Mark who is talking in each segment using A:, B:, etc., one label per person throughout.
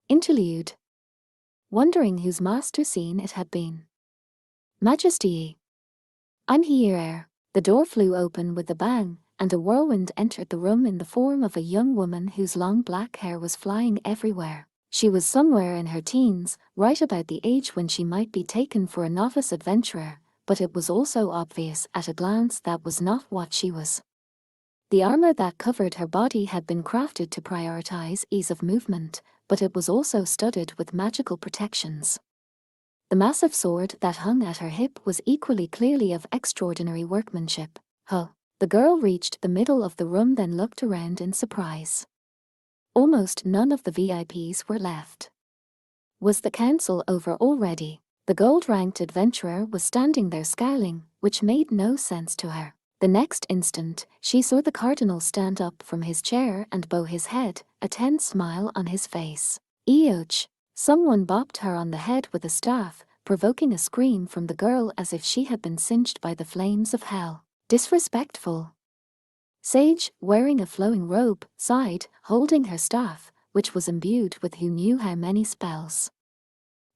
A: Interlude. Wondering whose master scene it had been. Majesty. I'm here. The door flew open with a bang, and a whirlwind entered the room in the form of a young woman whose long black hair was flying everywhere. She was somewhere in her teens, right about the age when she might be taken for a novice adventurer, but it was also obvious at a glance that was not what she was. The armor that covered her body had been crafted to prioritize ease of movement, but it was also studded with magical protections. The massive sword that hung at her hip was equally clearly of extraordinary workmanship. The girl reached the middle of the room, then looked around in surprise. Almost none of the VIPs were left. Was the council over already? The gold-ranked adventurer was standing there scowling, which made no sense to her. The next instant, she saw the cardinal stand up from his chair and bow his head, a tense smile on his face. Eoch! Someone bopped her on the head with a staff, provoking a scream from the girl as if she had been singed by the flames of hell. Disrespectful. Sage, wearing a flowing robe, sighed, holding her staff, which was imbued with who knew how many spells.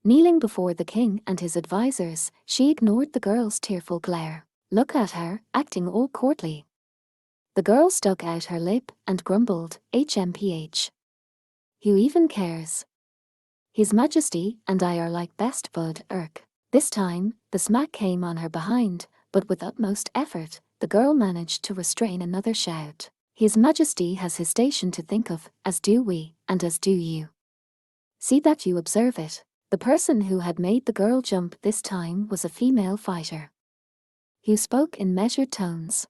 A: Kneeling before the king and his advisors, she ignored the girl's tearful glare. Look at her, acting all courtly. The girl stuck out her lip and grumbled, HMPH. Who even cares? His Majesty and I are like best bud, irk. This time, the smack came on her behind, but with utmost effort, the girl managed to restrain another shout. His Majesty has his station to think of, as do we, and as do you. See that you observe it. The person who had made the girl jump this time was a female fighter, who spoke in measured tones.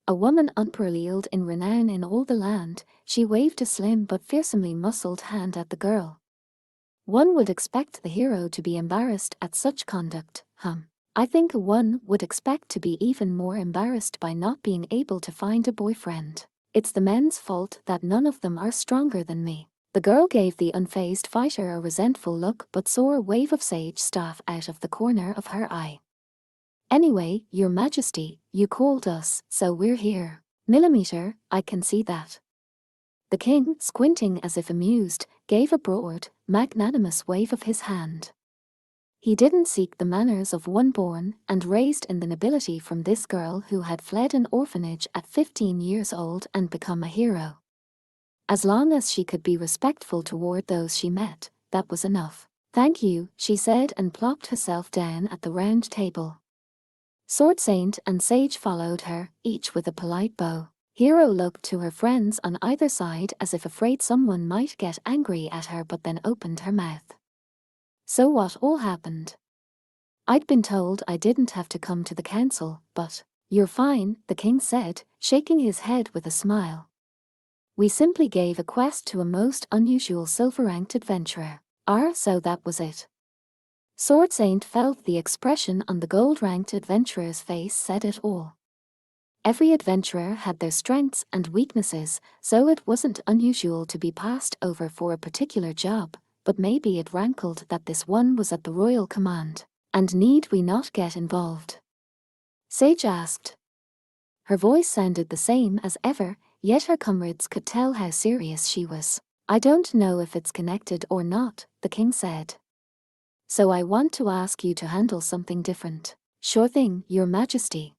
A: A woman unparalleled in renown in all the land, she waved a slim but fearsomely muscled hand at the girl. One would expect the hero to be embarrassed at such conduct, I think one would expect to be even more embarrassed by not being able to find a boyfriend. It's the men's fault that none of them are stronger than me. The girl gave the unfazed fighter a resentful look but saw a wave of sage staff out of the corner of her eye. Anyway, Your Majesty, you called us, so we're here. Millimeter, I can see that. The king, squinting as if amused, gave a broad, magnanimous wave of his hand. He didn't seek the manners of one born and raised in the nobility from this girl who had fled an orphanage at 15 years old and become a hero. As long as she could be respectful toward those she met, that was enough. Thank you, she said and plopped herself down at the round table. Sword Saint and Sage followed her, each with a polite bow. Hero looked to her friends on either side as if afraid someone might get angry at her, but then opened her mouth. So what all happened? I'd been told I didn't have to come to the council, but you're fine, the king said, shaking his head with a smile. We simply gave a quest to a most unusual silver-ranked adventurer. So that was it. Sword Saint felt the expression on the gold-ranked adventurer's face said it all. Every adventurer had their strengths and weaknesses, so it wasn't unusual to be passed over for a particular job, but maybe it rankled that this one was at the royal command. And need we not get involved? Sage asked. Her voice sounded the same as ever, yet her comrades could tell how serious she was. I don't know if it's connected or not, the king said. So I want to ask you to handle something different. Sure thing, Your Majesty.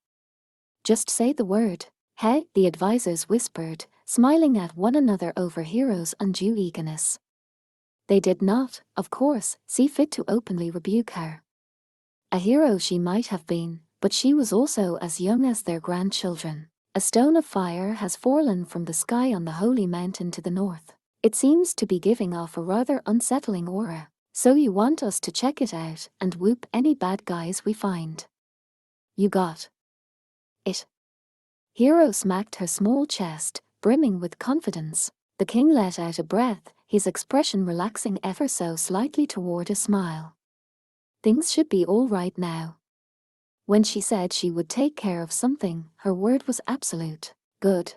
A: Just say the word. Hey, the advisors whispered, smiling at one another over Hero's undue eagerness. They did not, of course, see fit to openly rebuke her. A hero she might have been, but she was also as young as their grandchildren. A stone of fire has fallen from the sky on the holy mountain to the north. It seems to be giving off a rather unsettling aura. So you want us to check it out and whoop any bad guys we find? You got it. Hero smacked her small chest, brimming with confidence. The king let out a breath, his expression relaxing ever so slightly toward a smile. Things should be all right now. When she said she would take care of something, her word was absolute. Good.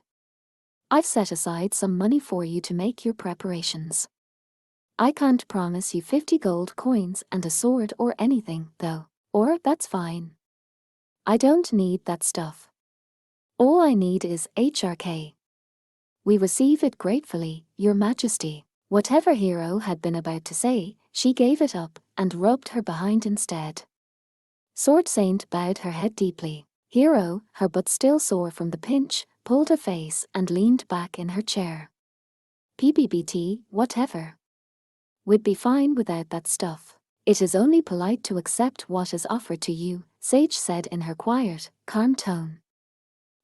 A: I've set aside some money for you to make your preparations. I can't promise you 50 gold coins and a sword or anything, though. Or, that's fine. I don't need that stuff. All I need is HRK. We receive it gratefully, Your Majesty. Whatever Hero had been about to say, she gave it up and rubbed her behind instead. Sword Saint bowed her head deeply. Hero, her butt still sore from the pinch, pulled her face and leaned back in her chair. PBBT, whatever. We'd be fine without that stuff. It is only polite to accept what is offered to you, Sage said in her quiet, calm tone.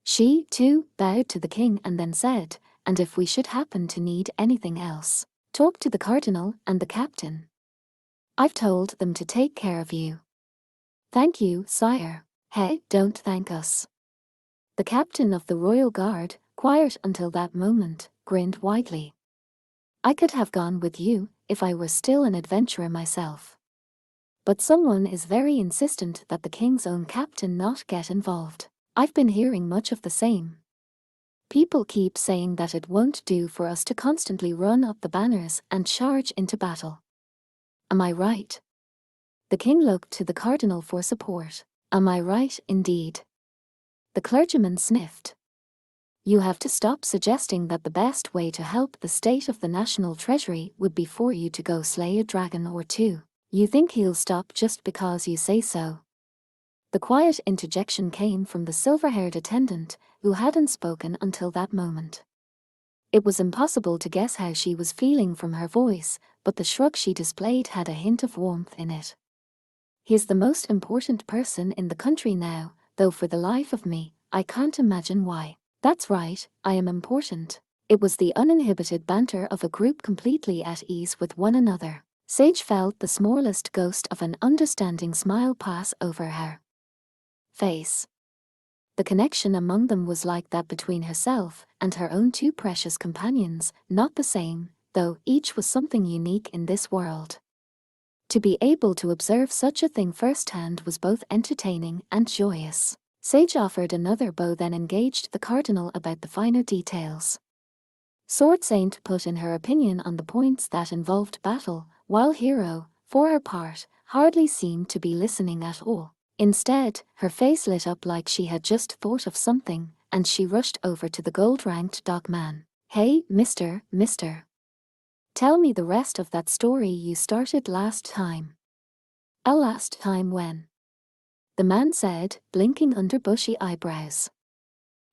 A: She, too, bowed to the king and then said, and if we should happen to need anything else, talk to the cardinal and the captain. I've told them to take care of you. Thank you, sire. Hey, don't thank us. The captain of the royal guard, quiet until that moment, grinned widely. I could have gone with you if I were still an adventurer myself. But someone is very insistent that the king's own captain not get involved. I've been hearing much of the same. People keep saying that it won't do for us to constantly run up the banners and charge into battle. Am I right? The king looked to the cardinal for support. Am I right, indeed? The clergyman sniffed. You have to stop suggesting that the best way to help the state of the national treasury would be for you to go slay a dragon or two. You think he'll stop just because you say so? The quiet interjection came from the silver-haired attendant, who hadn't spoken until that moment. It was impossible to guess how she was feeling from her voice, but the shrug she displayed had a hint of warmth in it. He's the most important person in the country now, though for the life of me, I can't imagine why. That's right, I am important. It was the uninhibited banter of a group completely at ease with one another. Sage felt the smallest ghost of an understanding smile pass over her face. The connection among them was like that between herself and her own two precious companions, not the same, though each was something unique in this world. To be able to observe such a thing firsthand was both entertaining and joyous. Sage offered another bow, then engaged the cardinal about the finer details. Sword Saint put in her opinion on the points that involved battle, while Hero, for her part, hardly seemed to be listening at all. Instead, her face lit up like she had just thought of something, and she rushed over to the gold-ranked dogman. Hey, mister. Tell me the rest of that story you started last time. Last time when? The man said, blinking under bushy eyebrows.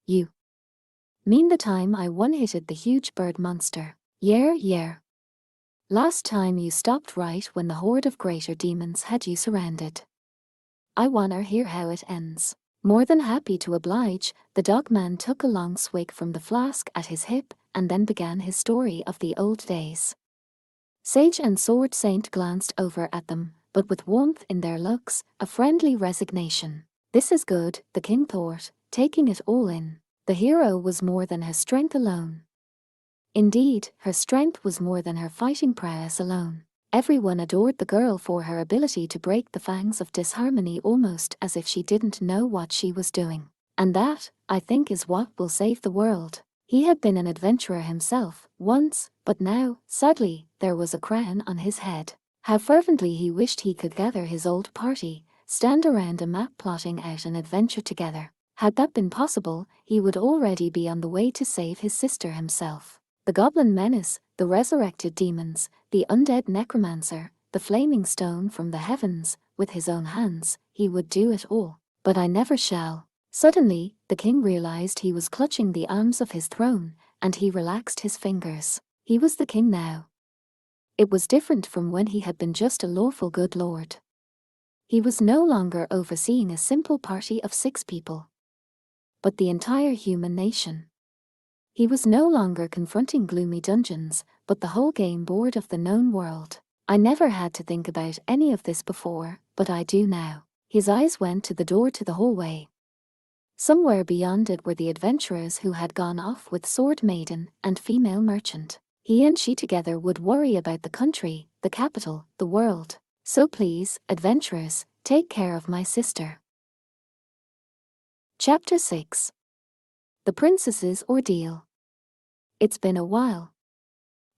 A: You mean the time I one-hitted the huge bird monster? Yeah. Last time you stopped right when the horde of greater demons had you surrounded. I wanna hear how it ends. More than happy to oblige, the dogman took a long swig from the flask at his hip and then began his story of the old days. Sage and Sword Saint glanced over at them, but with warmth in their looks, a friendly resignation. This is good, the king thought, taking it all in. The hero was more than her strength alone. Indeed, her strength was more than her fighting prowess alone. Everyone adored the girl for her ability to break the fangs of disharmony almost as if she didn't know what she was doing. And that, I think, is what will save the world. He had been an adventurer himself, once, but now, sadly, there was a crown on his head. How fervently he wished he could gather his old party, stand around a map plotting out an adventure together. Had that been possible, he would already be on the way to save his sister himself. The goblin menace, the resurrected demons, the undead necromancer, the flaming stone from the heavens, with his own hands, he would do it all. But I never shall. Suddenly, the king realized he was clutching the arms of his throne, and he relaxed his fingers. He was the king now. It was different from when he had been just a lawful good lord. He was no longer overseeing a simple party of 6 people, but the entire human nation. He was no longer confronting gloomy dungeons, but the whole game board of the known world. I never had to think about any of this before, but I do now. His eyes went to the door to the hallway. Somewhere beyond it were the adventurers who had gone off with Sword Maiden and female merchant. He and she together would worry about the country, the capital, the world. So please, adventurers, take care of my sister. Chapter 6. The Princess's Ordeal. It's been a while.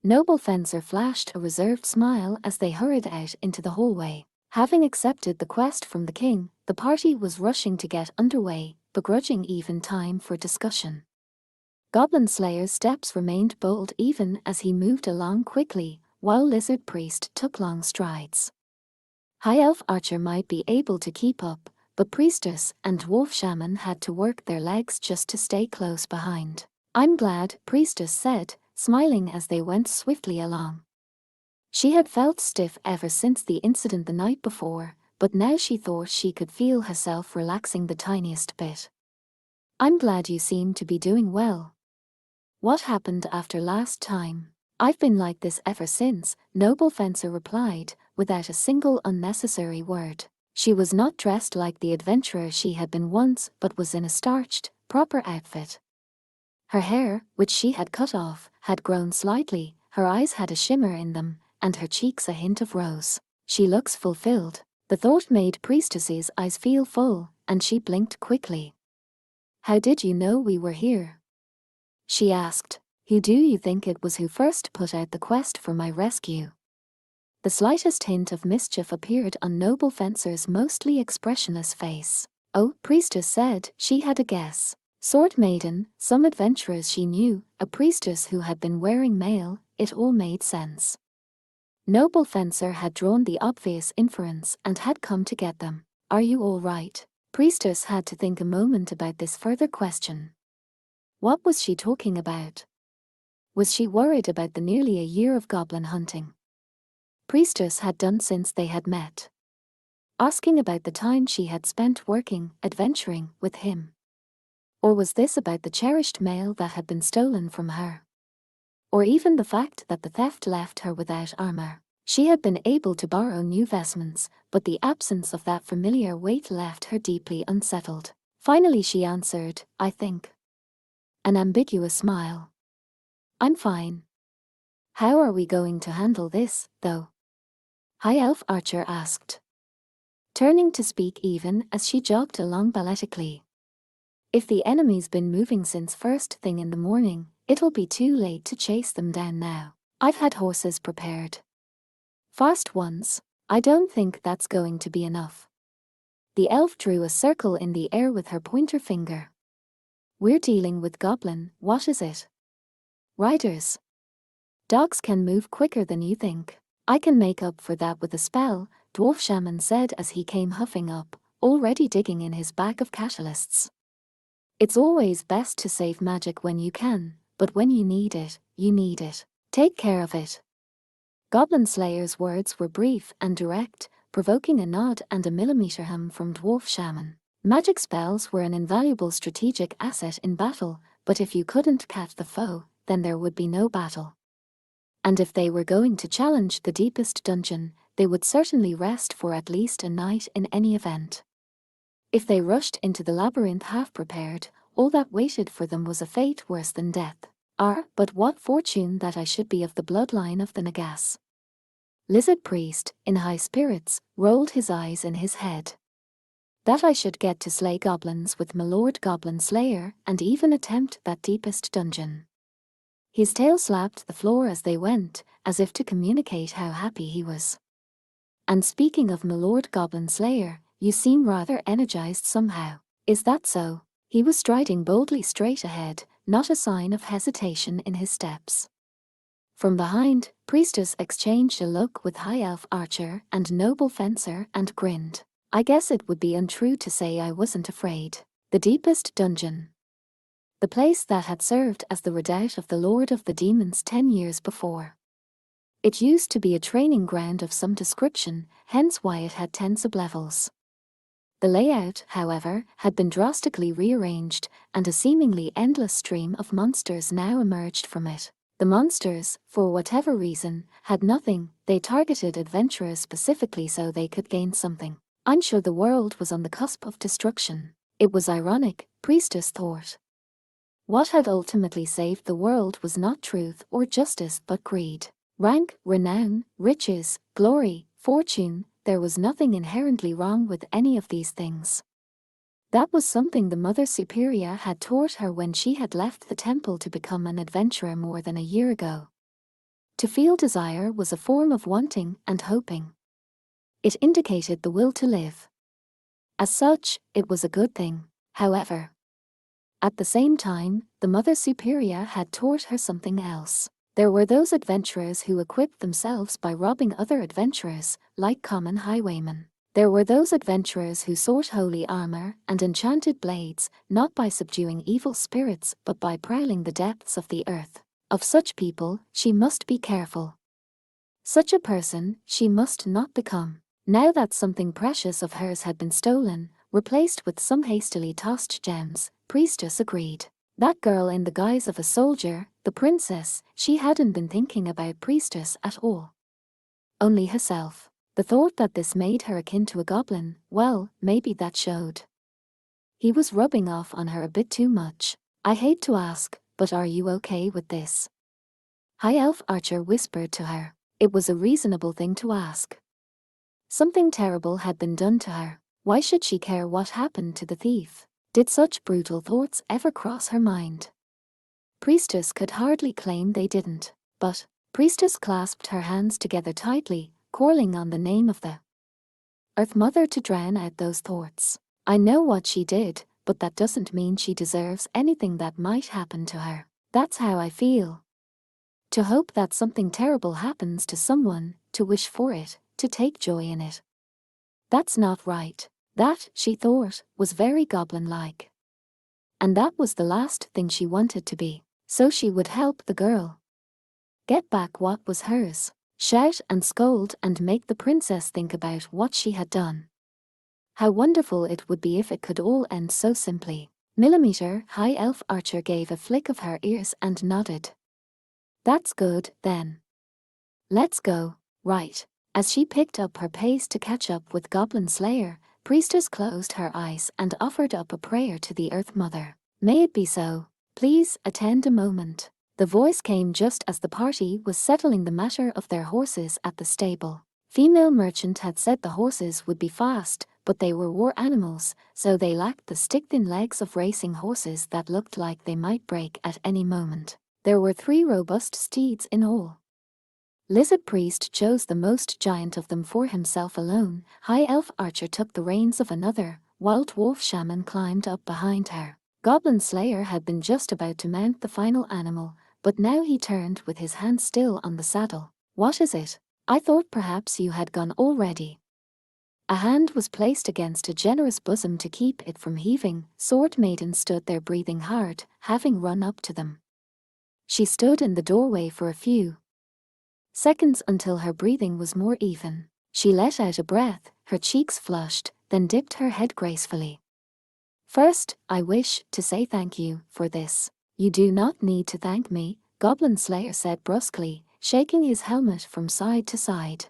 A: Noble Fencer flashed a reserved smile as they hurried out into the hallway. Having accepted the quest from the king, the party was rushing to get underway, begrudging even time for discussion. Goblin Slayer's steps remained bold even as he moved along quickly, while Lizard Priest took long strides. High Elf Archer might be able to keep up, but Priestess and Dwarf Shaman had to work their legs just to stay close behind. "I'm glad," Priestess said, smiling as they went swiftly along. She had felt stiff ever since the incident the night before, but now she thought she could feel herself relaxing the tiniest bit. "I'm glad you seem to be doing well. What happened after last time?" "I've been like this ever since," Noble Fencer replied, without a single unnecessary word. She was not dressed like the adventurer she had been once, but was in a starched, proper outfit. Her hair, which she had cut off, had grown slightly, her eyes had a shimmer in them, and her cheeks a hint of rose. "She looks fulfilled." The thought made Priestess's eyes feel full, and she blinked quickly. "How did you know we were here?" she asked. "Who do you think it was who first put out the quest for my rescue?" The slightest hint of mischief appeared on Noble Fencer's mostly expressionless face. "Oh," Priestess said, she had a guess. Sword Maiden, some adventurers she knew, a priestess who had been wearing mail, it all made sense. Noble Fencer had drawn the obvious inference and had come to get them. "Are you all right?" Priestess had to think a moment about this further question. What was she talking about? Was she worried about the nearly a year of goblin hunting Priestess had done since they had met? Asking about the time she had spent working, adventuring, with him? Or was this about the cherished mail that had been stolen from her? Or even the fact that the theft left her without armor? She had been able to borrow new vestments, but the absence of that familiar weight left her deeply unsettled. Finally she answered, "I think." An ambiguous smile. "I'm fine." "How are we going to handle this, though?" High Elf Archer asked, turning to speak even as she jogged along balletically. "If the enemy's been moving since first thing in the morning, it'll be too late to chase them down now. I've had horses prepared. Fast ones. I don't think that's going to be enough." The elf drew a circle in the air with her pointer finger. "We're dealing with Goblin, what is it? Riders. Dogs can move quicker than you think." "I can make up for that with a spell," Dwarf Shaman said as he came huffing up, already digging in his bag of catalysts. "It's always best to save magic when you can, but when you need it, you need it. Take care of it." Goblin Slayer's words were brief and direct, provoking a nod and a millimeter hum from Dwarf Shaman. Magic spells were an invaluable strategic asset in battle, but if you couldn't catch the foe, then there would be no battle. And if they were going to challenge the deepest dungeon, they would certainly rest for at least a night in any event. If they rushed into the labyrinth half-prepared, all that waited for them was a fate worse than death. But what fortune that I should be of the bloodline of the Nagas." Lizard Priest, in high spirits, rolled his eyes in his head. "That I should get to slay goblins with my Lord Goblin Slayer and even attempt that deepest dungeon." His tail slapped the floor as they went, as if to communicate how happy he was. "And speaking of my Lord Goblin Slayer, you seem rather energized somehow. Is that so?" He was striding boldly straight ahead, not a sign of hesitation in his steps. From behind, Priestess exchanged a look with High Elf Archer and Noble Fencer and grinned. "I guess it would be untrue to say I wasn't afraid." The deepest dungeon. The place that had served as the redoubt of the Lord of the Demons 10 years before. It used to be a training ground of some description, hence why it had 10 sublevels. The layout, however, had been drastically rearranged, and a seemingly endless stream of monsters now emerged from it. The monsters, for whatever reason, had nothing. They targeted adventurers specifically so they could gain something. "I'm sure the world was on the cusp of destruction." It was ironic, Priestess thought. What had ultimately saved the world was not truth or justice but greed. Rank, renown, riches, glory, fortune, there was nothing inherently wrong with any of these things. That was something the Mother Superior had taught her when she had left the temple to become an adventurer more than a year ago. To feel desire was a form of wanting and hoping. It indicated the will to live. As such, it was a good thing. However, At the same time, the Mother Superior had taught her something else. There were those adventurers who equipped themselves by robbing other adventurers, like common highwaymen. There were those adventurers who sought holy armor and enchanted blades, not by subduing evil spirits but by prowling the depths of the earth. Of such people, she must be careful. Such a person she must not become. Now that something precious of hers had been stolen, replaced with some hastily tossed gems, Priestess agreed. That girl in the guise of a soldier, the princess, she hadn't been thinking about Priestess at all. Only herself. The thought that this made her akin to a goblin, well, maybe that showed. He was rubbing off on her a bit too much. I hate to ask, but are you okay with this? High Elf Archer whispered to her. It was a reasonable thing to ask. Something terrible had been done to her. Why should she care what happened to the thief? Did such brutal thoughts ever cross her mind? Priestess could hardly claim they didn't. But Priestess clasped her hands together tightly, calling on the name of the Earth Mother to drown out those thoughts. I know what she did, but that doesn't mean she deserves anything that might happen to her. That's how I feel. To hope that something terrible happens to someone, to wish for it, to take joy in it. That's not right. That, she thought, was very goblin-like. And that was the last thing she wanted to be. So she would help the girl get back what was hers, shout and scold and make the princess think about what she had done. How wonderful it would be if it could all end so simply. Millimeter High Elf Archer gave a flick of her ears and nodded. That's good, then. Let's go. Right. As she picked up her pace to catch up with Goblin Slayer, Priestess closed her eyes and offered up a prayer to the Earth Mother. May it be so. Please attend a moment. The voice came just as the party was settling the matter of their horses at the stable. Female merchant had said the horses would be fast, but they were war animals, so they lacked the stick-thin legs of racing horses that looked like they might break at any moment. There were 3 robust steeds in all. Lizard Priest chose the most giant of them for himself alone. High Elf Archer took the reins of another, while Dwarf Shaman climbed up behind her. Goblin Slayer had been just about to mount the final animal, but now he turned with his hand still on the saddle. What is it? I thought perhaps you had gone already. A hand was placed against a generous bosom to keep it from heaving. Sword Maiden stood there breathing hard, having run up to them. She stood in the doorway for a few seconds until her breathing was more even. She let out a breath, her cheeks flushed, then dipped her head gracefully. First, I wish to say thank you for this. You do not need to thank me, Goblin Slayer said brusquely, shaking his helmet from side to side.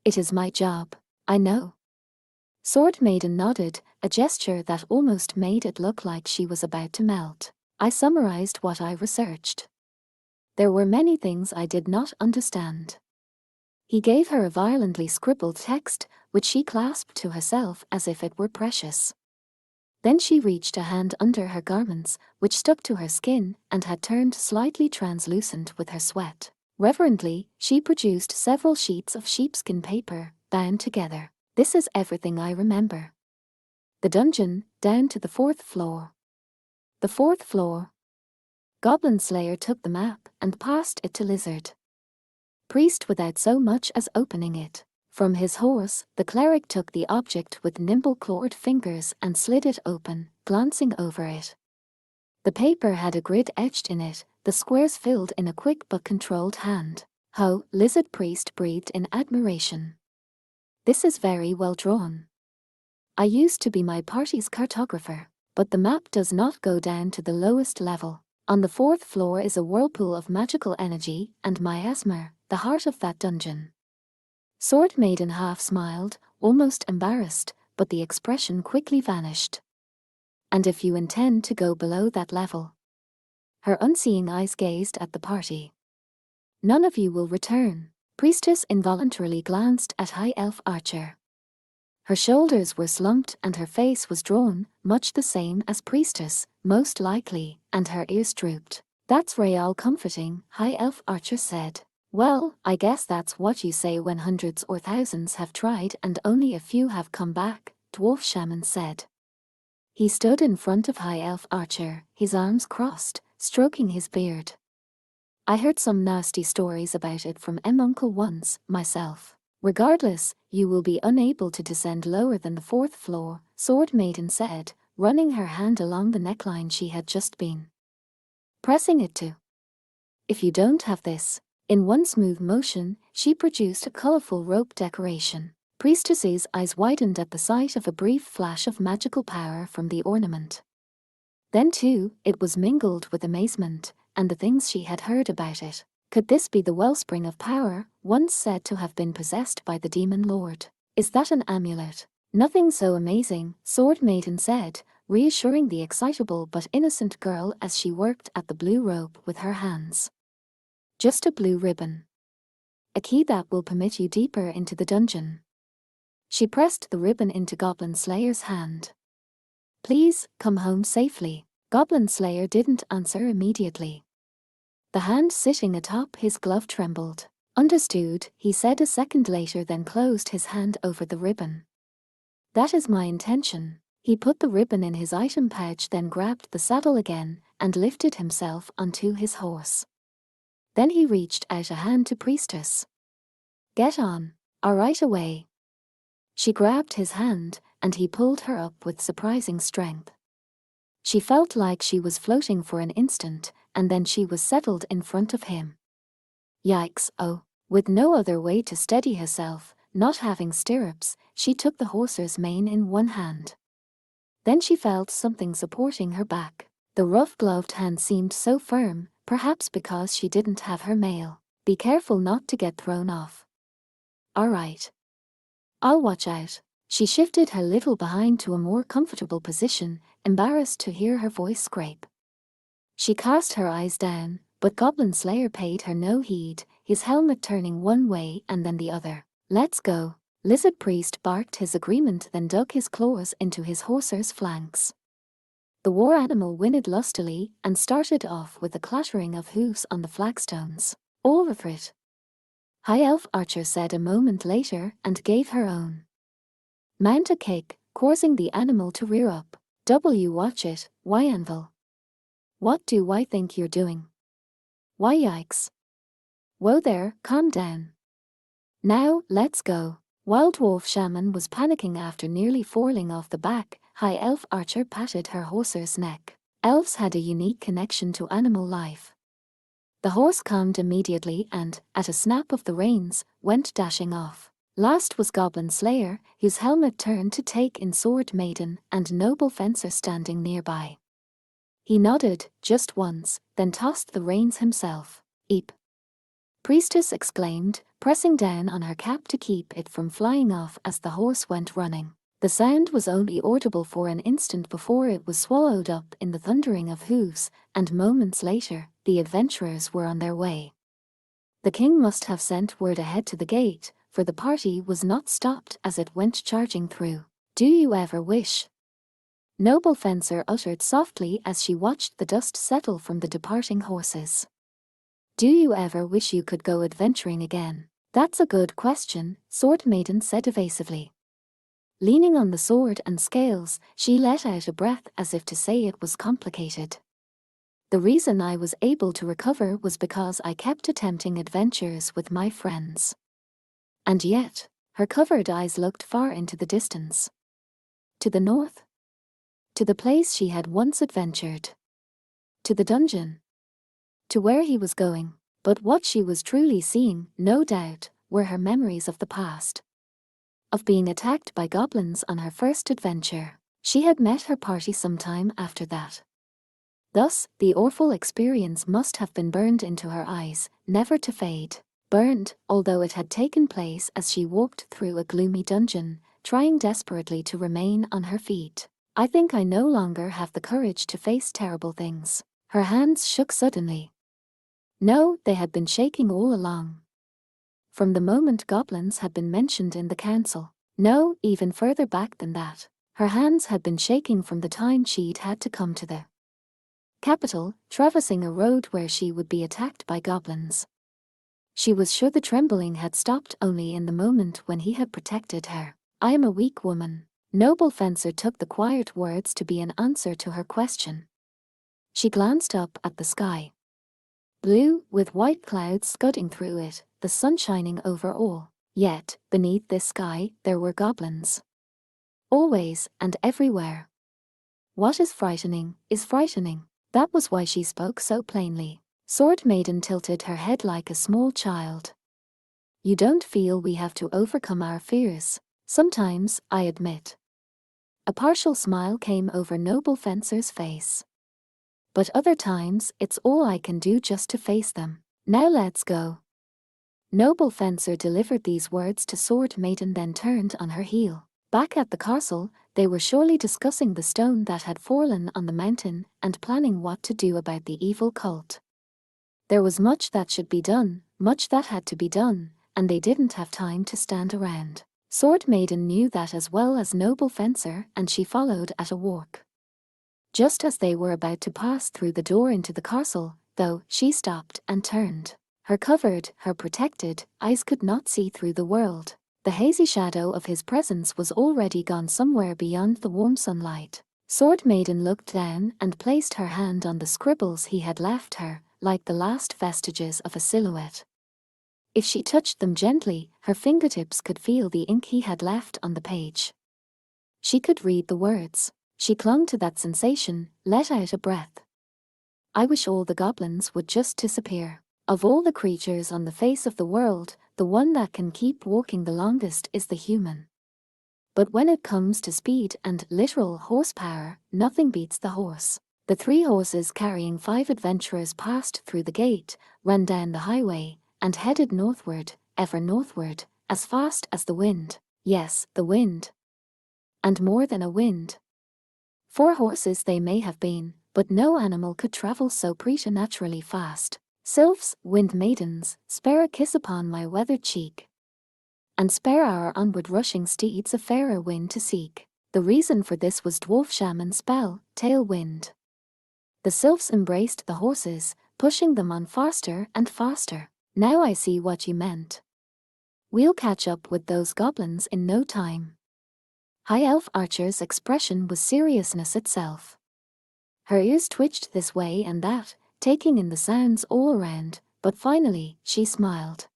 A: It is my job, I know. Sword Maiden nodded, a gesture that almost made it look like she was about to melt. I summarized what I researched. There were many things I did not understand. He gave her a violently scribbled text, which she clasped to herself as if it were precious. Then she reached a hand under her garments, which stuck to her skin and had turned slightly translucent with her sweat. Reverently, she produced several sheets of sheepskin paper, bound together. This is everything I remember. The dungeon, down to the 4th floor. The 4th floor. Goblin Slayer took the map and passed it to Lizard Priest without so much as opening it. From his horse, the cleric took the object with nimble clawed fingers and slid it open, glancing over it. The paper had a grid etched in it, the squares filled in a quick but controlled hand. Ho, Lizard Priest breathed in admiration. This is very well drawn. I used to be my party's cartographer, but the map does not go down to the lowest level. On the 4th floor is a whirlpool of magical energy and miasma, the heart of that dungeon. Sword Maiden half smiled, almost embarrassed, but the expression quickly vanished. And if you intend to go below that level? Her unseeing eyes gazed at the party. None of you will return. Priestess involuntarily glanced at High Elf Archer. Her shoulders were slumped and her face was drawn, much the same as Priestess, most likely, and her ears drooped. That's real comforting, High Elf Archer said. Well, I guess that's what you say when hundreds or thousands have tried and only a few have come back, Dwarf Shaman said. He stood in front of High Elf Archer, his arms crossed, stroking his beard. I heard some nasty stories about it from Uncle once, myself. Regardless, you will be unable to descend lower than the 4th floor, Sword Maiden said, running her hand along the neckline she had just been pressing it to. If you don't have this. In one smooth motion, she produced a colorful rope decoration. Priestess's eyes widened at the sight of a brief flash of magical power from the ornament. Then too, it was mingled with amazement, and the things she had heard about it. Could this be the wellspring of power, once said to have been possessed by the demon lord? Is that an amulet? Nothing so amazing, Sword Maiden said, reassuring the excitable but innocent girl as she worked at the blue rope with her hands. Just a blue ribbon. A key that will permit you deeper into the dungeon. She pressed the ribbon into Goblin Slayer's hand. Please, come home safely. Goblin Slayer didn't answer immediately. The hand sitting atop his glove trembled. Understood, he said a second later, then closed his hand over the ribbon. That is my intention. He put the ribbon in his item pouch, then grabbed the saddle again, and lifted himself onto his horse. Then he reached out a hand to Priestess. Get on. Right away. She grabbed his hand, and he pulled her up with surprising strength. She felt like she was floating for an instant, and then she was settled in front of him. Yikes, oh. With no other way to steady herself, not having stirrups, she took the horse's mane in one hand. Then she felt something supporting her back. The rough-gloved hand seemed so firm, perhaps because she didn't have her mail. Be careful not to get thrown off. All right. I'll watch out. She shifted her little behind to a more comfortable position, embarrassed to hear her voice scrape. She cast her eyes down, but Goblin Slayer paid her no heed, his helmet turning one way and then the other. Let's go. Lizard Priest barked his agreement, then dug his claws into his horse's flanks. The war animal whinnied lustily and started off with a clattering of hooves on the flagstones. All of it. High Elf Archer said a moment later and gave her own. Mount a kick, causing the animal to rear up. Watch it, why Anvil? What do I think you're doing? Why yikes. Whoa there, calm down. Now, let's go. While Dwarf Shaman was panicking after nearly falling off the back, High Elf Archer patted her horse's neck. Elves had a unique connection to animal life. The horse calmed immediately and, at a snap of the reins, went dashing off. Last was Goblin Slayer, whose helmet turned to take in Sword Maiden and Noble Fencer standing nearby. He nodded, just once, then tossed the reins himself. Eep! Priestess exclaimed, pressing down on her cap to keep it from flying off as the horse went running. The sound was only audible for an instant before it was swallowed up in the thundering of hooves, and moments later, the adventurers were on their way. The king must have sent word ahead to the gate, for the party was not stopped as it went charging through. Do you ever wish? Noble Fencer uttered softly as she watched the dust settle from the departing horses. Do you ever wish you could go adventuring again? That's a good question, Sword Maiden said evasively. Leaning on the sword and scales, she let out a breath as if to say it was complicated. The reason I was able to recover was because I kept attempting adventures with my friends. And yet, her covered eyes looked far into the distance. To the north. To the place she had once adventured. To the dungeon. To where he was going. But what she was truly seeing, no doubt, were her memories of the past. Of being attacked by goblins on her first adventure. She had met her party sometime after that. Thus, the awful experience must have been burned into her eyes, never to fade. Burned, although it had taken place as she walked through a gloomy dungeon, trying desperately to remain on her feet. I think I no longer have the courage to face terrible things. Her hands shook suddenly. No, they had been shaking all along. From the moment goblins had been mentioned in the council. No, even further back than that. Her hands had been shaking from the time she'd had to come to the capital, traversing a road where she would be attacked by goblins. She was sure the trembling had stopped only in the moment when he had protected her. I am a weak woman. Noble Fencer took the quiet words to be an answer to her question. She glanced up at the sky. Blue, with white clouds scudding through it, the sun shining over all. Yet, beneath this sky, there were goblins. Always and everywhere. What is frightening is frightening. That was why she spoke so plainly. Sword Maiden tilted her head like a small child. You don't feel we have to overcome our fears? Sometimes, I admit. A partial smile came over Noble Fencer's face. But other times, it's all I can do just to face them. Now let's go. Noble Fencer delivered these words to Sword Maiden, then turned on her heel. Back at the castle, they were surely discussing the stone that had fallen on the mountain and planning what to do about the evil cult. There was much that should be done, much that had to be done, and they didn't have time to stand around. Sword Maiden knew that as well as Noble Fencer, and she followed at a walk. Just as they were about to pass through the door into the castle, though, she stopped and turned. Her covered, her protected, eyes could not see through the world. The hazy shadow of his presence was already gone somewhere beyond the warm sunlight. Sword Maiden looked down and placed her hand on the scribbles he had left her, like the last vestiges of a silhouette. If she touched them gently, her fingertips could feel the ink he had left on the page. She could read the words. She clung to that sensation, let out a breath. I wish all the goblins would just disappear. Of all the creatures on the face of the world, the one that can keep walking the longest is the human. But when it comes to speed and literal horsepower, nothing beats the horse. The 3 horses carrying 5 adventurers passed through the gate, ran down the highway, and headed northward, ever northward, as fast as the wind. Yes, the wind. And more than a wind. 4 horses they may have been, but no animal could travel so preternaturally fast. Sylphs, wind maidens, spare a kiss upon my weathered cheek. And spare our onward rushing steeds a fairer wind to seek. The reason for this was dwarf shaman spell, tailwind. The sylphs embraced the horses, pushing them on faster and faster. Now I see what you meant. We'll catch up with those goblins in no time. High Elf Archer's expression was seriousness itself. Her ears twitched this way and that, taking in the sounds all around, but finally, she smiled.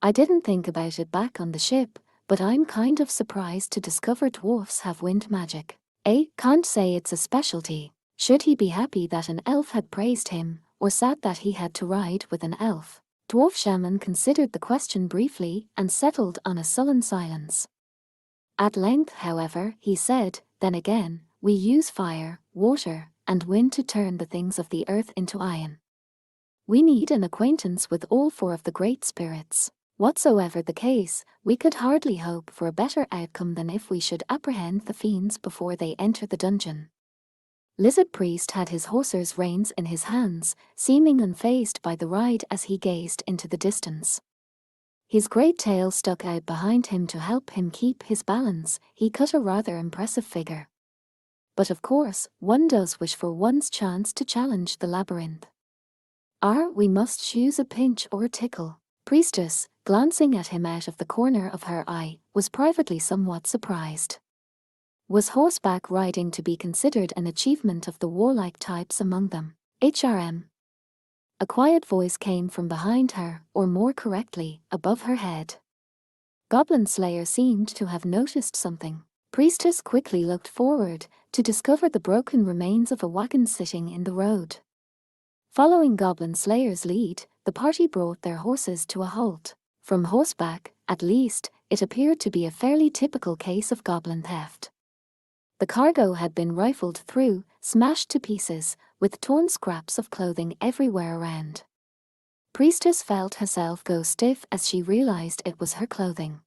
A: I didn't think about it back on the ship, but I'm kind of surprised to discover dwarfs have wind magic. Can't say it's a specialty. Should he be happy that an elf had praised him, or sad that he had to ride with an elf? Dwarf shaman considered the question briefly and settled on a sullen silence. At length, however, he said, then again, we use fire, water, and wind to turn the things of the earth into iron. We need an acquaintance with all 4 of the great spirits. Whatsoever the case, we could hardly hope for a better outcome than if we should apprehend the fiends before they enter the dungeon. Lizard Priest had his horse's reins in his hands, seeming unfazed by the ride as he gazed into the distance. His great tail stuck out behind him to help him keep his balance. He cut a rather impressive figure. But of course, one does wish for one's chance to challenge the labyrinth. We must choose a pinch or a tickle. Priestess, glancing at him out of the corner of her eye, was privately somewhat surprised. Was horseback riding to be considered an achievement of the warlike types among them? HRM. A quiet voice came from behind her, or more correctly, above her head. Goblin Slayer seemed to have noticed something. Priestess quickly looked forward, to discover the broken remains of a wagon sitting in the road. Following Goblin Slayer's lead, the party brought their horses to a halt. From horseback, at least, it appeared to be a fairly typical case of goblin theft. The cargo had been rifled through, smashed to pieces, with torn scraps of clothing everywhere around. Priestess felt herself go stiff as she realized it was her clothing.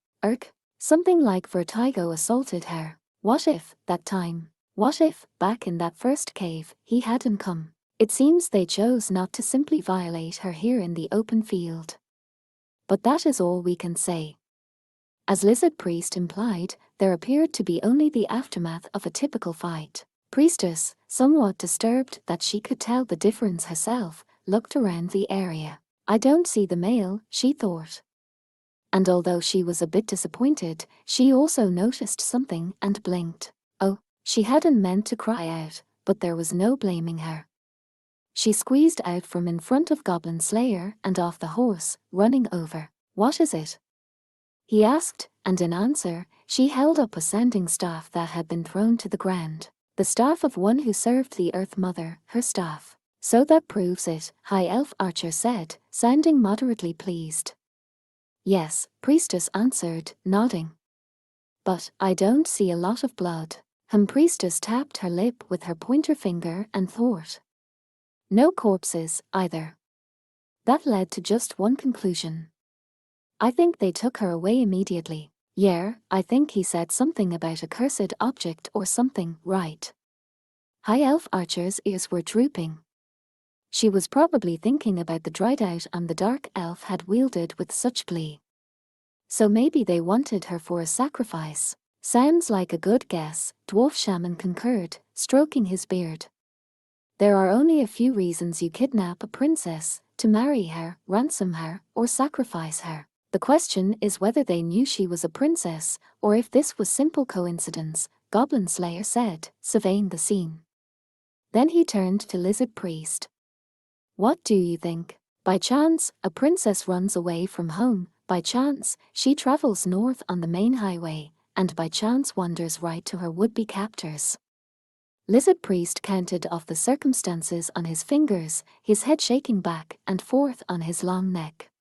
A: Something like vertigo assaulted her. What if, that time, what if, back in that first cave, he hadn't come? It seems they chose not to simply violate her here in the open field. But that is all we can say. As Lizard Priest implied, there appeared to be only the aftermath of a typical fight. Priestess, somewhat disturbed that she could tell the difference herself, looked around the area. I don't see the male, she thought. And although she was a bit disappointed, she also noticed something and blinked. Oh, she hadn't meant to cry out, but there was no blaming her. She squeezed out from in front of Goblin Slayer and off the horse, running over. "What is it?" he asked, and in answer, she held up a sounding staff that had been thrown to the ground. The staff of one who served the Earth Mother, her staff. "So that proves it," High Elf Archer said, sounding moderately pleased. "Yes," Priestess answered, nodding. "But I don't see a lot of blood." Priestess tapped her lip with her pointer finger and thought. No corpses, either. That led to just one conclusion. "I think they took her away immediately." "Yeah, I think he said something about a cursed object or something, right?" High Elf Archer's ears were drooping. She was probably thinking about the dried out and the dark elf had wielded with such glee. So maybe they wanted her for a sacrifice. "Sounds like a good guess," Dwarf Shaman concurred, stroking his beard. "There are only a few reasons you kidnap a princess: to marry her, ransom her, or sacrifice her. The question is whether they knew she was a princess, or if this was simple coincidence," Goblin Slayer said, surveying the scene. Then he turned to Lizard Priest. "What do you think? By chance, a princess runs away from home, by chance, she travels north on the main highway, and by chance wanders right to her would-be captors." Lizard Priest counted off the circumstances on his fingers, his head shaking back and forth on his long neck.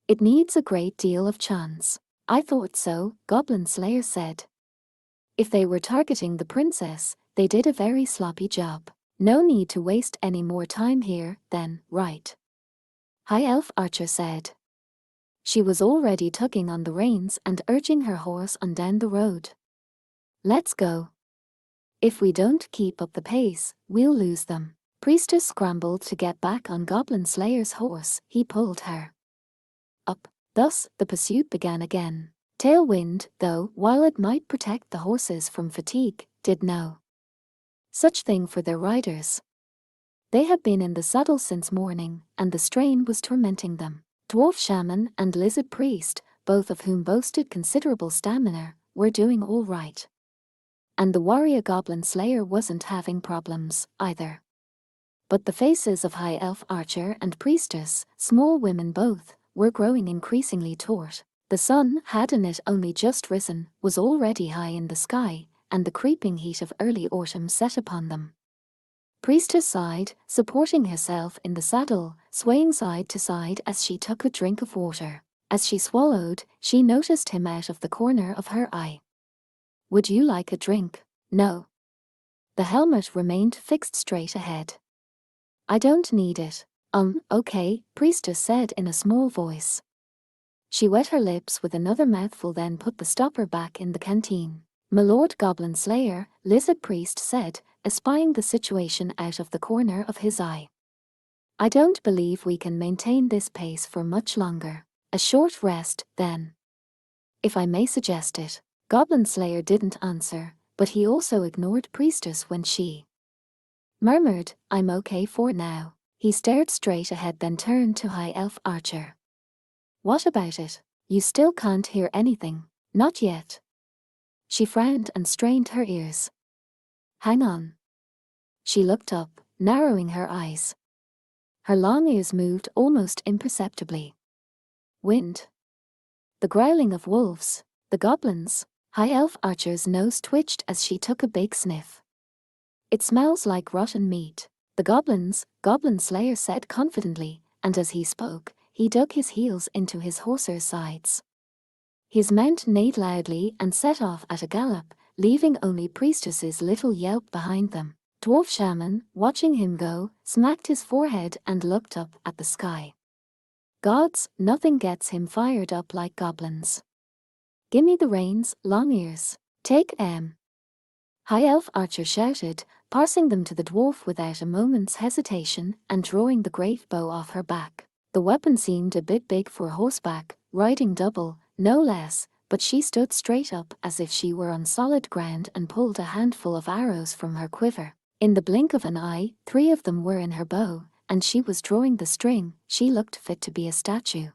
A: "It needs a great deal of chance." "I thought so," Goblin Slayer said. "If they were targeting the princess, they did a very sloppy job. No need to waste any more time here, then, right?" High Elf Archer said. She was already tugging on the reins and urging her horse on down the road. "Let's go. If we don't keep up the pace, we'll lose them." Priestess scrambled to get back on Goblin Slayer's horse. He pulled her up. Thus, the pursuit began again. Tailwind, though, while it might protect the horses from fatigue, did no such thing for their riders. They had been in the saddle since morning, and the strain was tormenting them. Dwarf Shaman and Lizard Priest, both of whom boasted considerable stamina, were doing all right. And the warrior Goblin Slayer wasn't having problems, either. But the faces of High Elf Archer and Priestess, small women both, were growing increasingly taut. The sun, hadn't it only just risen, was already high in the sky, and the creeping heat of early autumn set upon them. Priestess sighed, supporting herself in the saddle, swaying side to side as she took a drink of water. As she swallowed, she noticed him out of the corner of her eye. "Would you like a drink?" "No." The helmet remained fixed straight ahead. "I don't need it." Okay," Priestess said in a small voice. She wet her lips with another mouthful, then put the stopper back in the canteen. "My Lord Goblin Slayer," Lizard Priest said, espying the situation out of the corner of his eye. "I don't believe we can maintain this pace for much longer. A short rest, then, if I may suggest it." Goblin Slayer didn't answer, but he also ignored Priestess when she murmured, "I'm okay for now." He stared straight ahead, then turned to High Elf Archer. "What about it? You still can't hear anything?" "Not yet." She frowned and strained her ears. "Hang on." She looked up, narrowing her eyes. Her long ears moved almost imperceptibly. "Wind. The growling of wolves. The goblins." High Elf Archer's nose twitched as she took a big sniff. "It smells like rotten meat." "The goblins," Goblin Slayer said confidently, and as he spoke, he dug his heels into his horse's sides. His mount neighed loudly and set off at a gallop, leaving only Priestess's little yelp behind them. Dwarf Shaman, watching him go, smacked his forehead and looked up at the sky. Gods, nothing gets him fired up like goblins. "Gimme the reins, Long Ears. Take 'em." High Elf Archer shouted, passing them to the dwarf without a moment's hesitation and drawing the great bow off her back. The weapon seemed a bit big for horseback, riding double, no less, but she stood straight up as if she were on solid ground and pulled a handful of arrows from her quiver. In the blink of an eye, 3 of them were in her bow, and she was drawing the string. She looked fit to be a statue.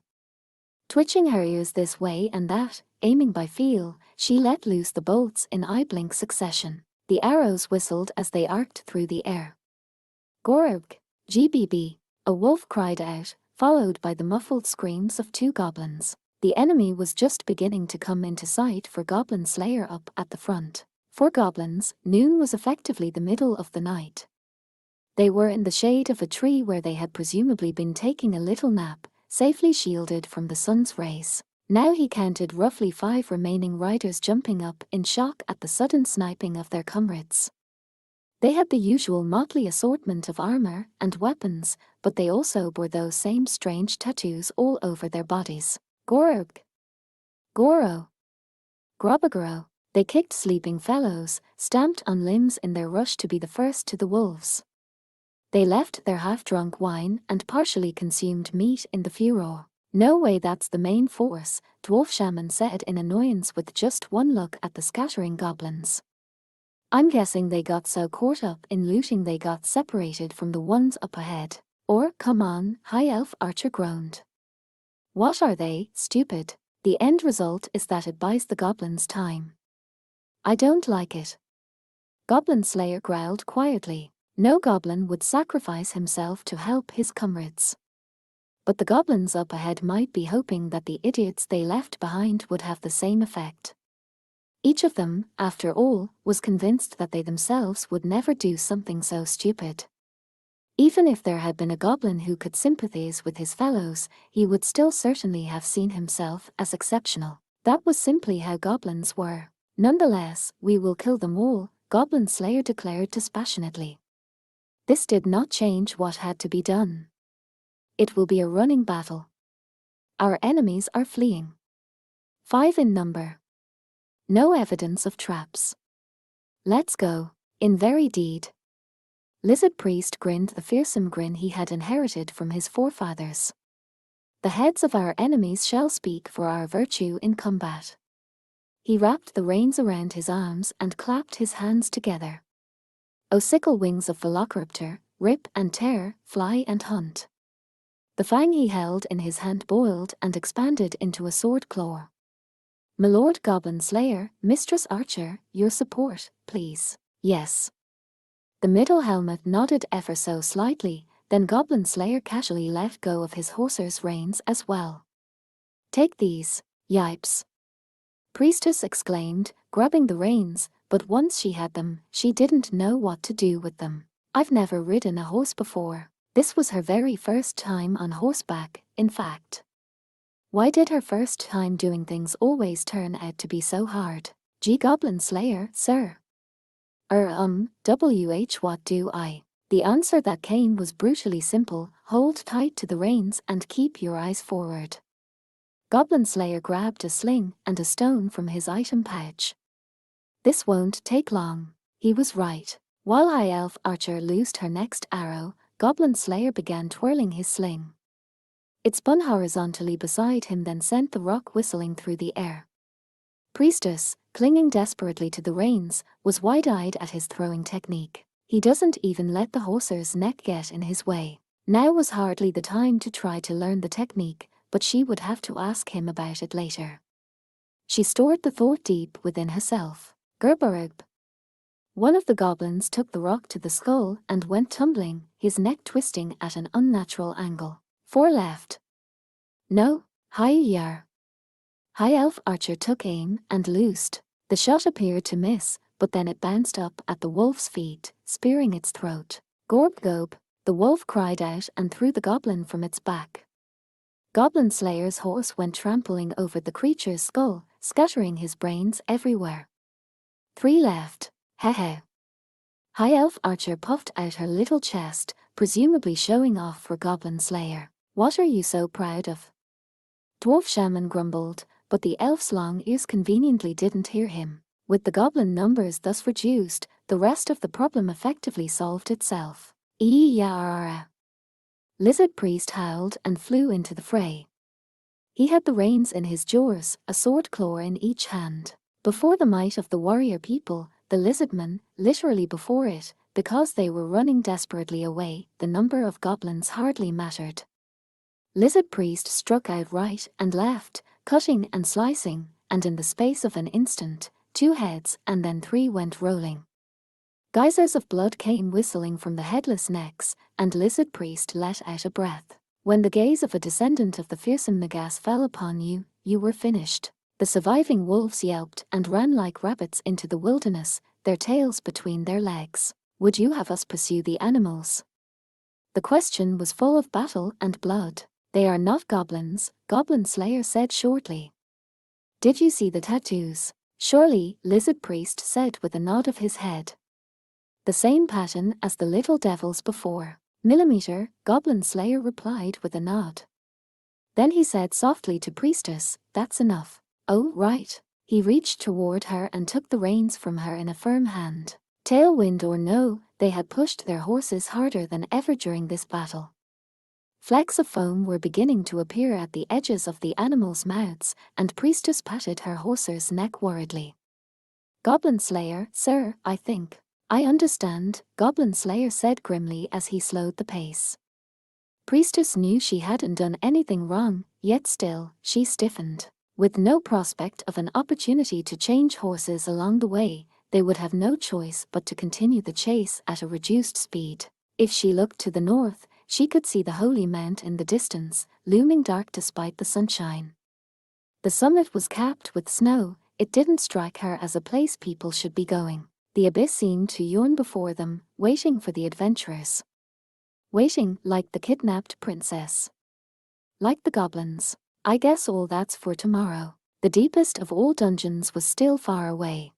A: Twitching her ears this way and that, aiming by feel, she let loose the bolts in eye-blink succession. The arrows whistled as they arced through the air. Gorg! GBB! A wolf cried out, followed by the muffled screams of two goblins. The enemy was just beginning to come into sight for Goblin Slayer up at the front. For goblins, noon was effectively the middle of the night. They were in the shade of a tree where they had presumably been taking a little nap, safely shielded from the sun's rays. Now he counted roughly 5 remaining riders jumping up in shock at the sudden sniping of their comrades. They had the usual motley assortment of armor and weapons, but they also bore those same strange tattoos all over their bodies. Gorg! Goro! Grobagoro! They kicked sleeping fellows, stamped on limbs in their rush to be the first to the wolves. They left their half-drunk wine and partially consumed meat in the furor. No way, that's the main force, Dwarf Shaman said in annoyance with just one look at the scattering goblins. I'm guessing they got so caught up in looting they got separated from the ones up ahead. Or, come on, High Elf Archer groaned. What are they, stupid? The end result is that it buys the goblins time. I don't like it. Goblin Slayer growled quietly. No goblin would sacrifice himself to help his comrades. But the goblins up ahead might be hoping that the idiots they left behind would have the same effect. Each of them, after all, was convinced that they themselves would never do something so stupid. Even if there had been a goblin who could sympathize with his fellows, he would still certainly have seen himself as exceptional. That was simply how goblins were. Nonetheless, we will kill them all, Goblin Slayer declared dispassionately. This did not change what had to be done. It will be a running battle. Our enemies are fleeing. 5 in number. No evidence of traps. Let's go. In very deed. Lizard Priest grinned the fearsome grin he had inherited from his forefathers. The heads of our enemies shall speak for our virtue in combat. He wrapped the reins around his arms and clapped his hands together. O sickle wings of Velociraptor, rip and tear, fly and hunt. The fang he held in his hand boiled and expanded into a sword claw. My Lord Goblin Slayer, Mistress Archer, your support, please. Yes. The middle helmet nodded ever so slightly, then Goblin Slayer casually let go of his horser's reins as well. Take these, yipes. Priestess exclaimed, grabbing the reins, but once she had them, she didn't know what to do with them. I've never ridden a horse before. This was her very first time on horseback, in fact. Why did her first time doing things always turn out to be so hard? Goblin Slayer, sir. What do I? The answer that came was brutally simple: hold tight to the reins and keep your eyes forward. Goblin Slayer grabbed a sling and a stone from his item pouch. This won't take long. He was right. While High Elf Archer loosed her next arrow, Goblin Slayer began twirling his sling. It spun horizontally beside him, then sent the rock whistling through the air. Priestess, clinging desperately to the reins, was wide-eyed at his throwing technique. He doesn't even let the horser's neck get in his way. Now was hardly the time to try to learn the technique, but she would have to ask him about it later. She stored the thought deep within herself. Gerbarug. One of the goblins took the rock to the skull and went tumbling, his neck twisting at an unnatural angle. 4 left. No, Hi-yar. High Elf Archer took aim and loosed. The shot appeared to miss, but then it bounced up at the wolf's feet, spearing its throat. Gorb-gob, the wolf cried out and threw the goblin from its back. Goblin Slayer's horse went trampling over the creature's skull, scattering his brains everywhere. 3 left. Heh. High Elf Archer puffed out her little chest, presumably showing off for Goblin Slayer. What are you so proud of? Dwarf Shaman grumbled, but the elf's long ears conveniently didn't hear him. With the goblin numbers thus reduced, the rest of the problem effectively solved itself. Ee-ya-ra-ra. Lizard Priest howled and flew into the fray. He had the reins in his jaws, a sword claw in each hand. Before the might of the warrior people, the lizardmen, literally before it, because they were running desperately away, the number of goblins hardly mattered. Lizard Priest struck out right and left, cutting and slicing, and in the space of an instant, 2 heads and then 3 went rolling. Geysers of blood came whistling from the headless necks, and Lizard Priest let out a breath. When the gaze of a descendant of the fearsome Nagas fell upon you, you were finished. The surviving wolves yelped and ran like rabbits into the wilderness, their tails between their legs. Would you have us pursue the animals? The question was full of battle and blood. They are not goblins, Goblin Slayer said shortly. Did you see the tattoos? Surely, Lizard Priest said with a nod of his head. The same pattern as the little devils before. Millimeter, Goblin Slayer replied with a nod. Then he said softly to Priestess, that's enough. Oh, right. He reached toward her and took the reins from her in a firm hand. Tailwind or no, they had pushed their horses harder than ever during this battle. Flecks of foam were beginning to appear at the edges of the animals' mouths, and Priestess patted her horse's neck worriedly. Goblin Slayer, sir, I think. I understand, Goblin Slayer said grimly as he slowed the pace. Priestess knew she hadn't done anything wrong, yet still, she stiffened. With no prospect of an opportunity to change horses along the way, they would have no choice but to continue the chase at a reduced speed. If she looked to the north, she could see the Holy Mount in the distance, looming dark despite the sunshine. The summit was capped with snow. It didn't strike her as a place people should be going. The abyss seemed to yawn before them, waiting for the adventurers. Waiting, like the kidnapped princess. Like the goblins. I guess all that's for tomorrow. The deepest of all dungeons was still far away.